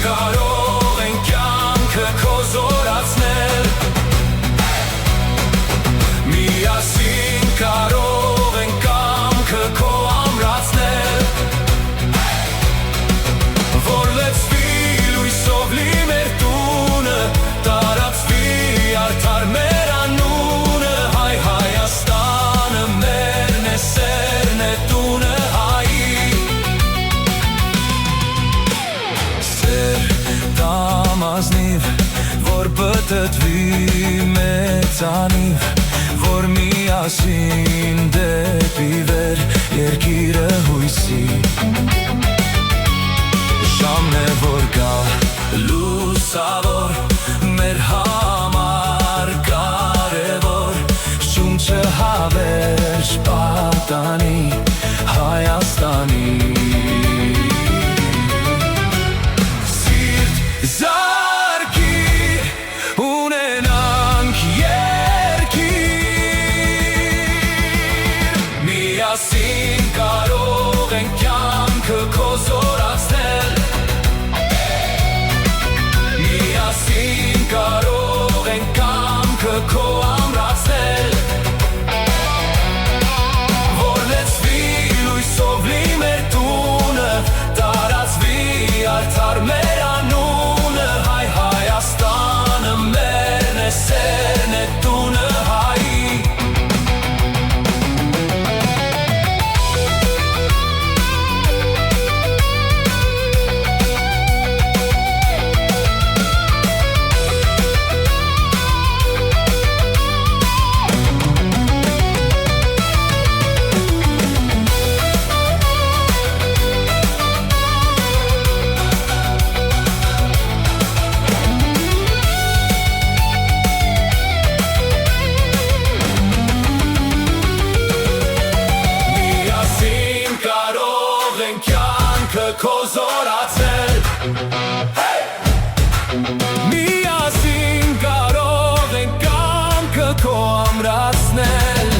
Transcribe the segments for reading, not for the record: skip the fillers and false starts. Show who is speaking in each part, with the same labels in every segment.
Speaker 1: կարող են կյանքը քո զորացնել Միասին կարող են կամքը քո ամրացնել Որ լցվի լույսով լի մեր տունը Տարածվի արդար մեր անունը Հայ Հայաստանը մերն է սերն է տունը հայի Սեր դամազնիվ որ պտտվի մեծանիվ Որ միասին դեպի վեր երկիրը հույսի Ժամն է որ գա լուսավոր մեր համար կարևոր Շունչը հավերժ պատանի Հայաստանի Սիրտ զարկի ունենանք Միասին կարող են կյանքը քո զորացնել Միասին կարող են կամքը քո ամրացնել Որ լցվի լույսով լի մեր տունը Տարածվի արդար մեր անունը Հայ Հայաստանը մերն է սերն է տունը հայի Քո զորացնել Միասին կարող են կամքը քո ամրացնել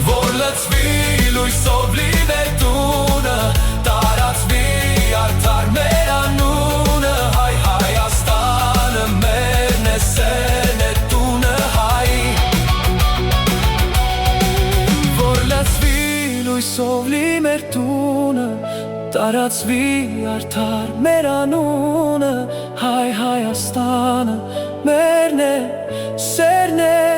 Speaker 1: Որ լցվի լույսով լի մեր տունը Տարածվի արդար մեր անունը Հայ Հայաստանը մերն է սերն է տունը հայի Որ լցվի լույսով լի մեր տունը Տարածվի արդար մեր անունը Հայ Հայաստանը մերն է սերն է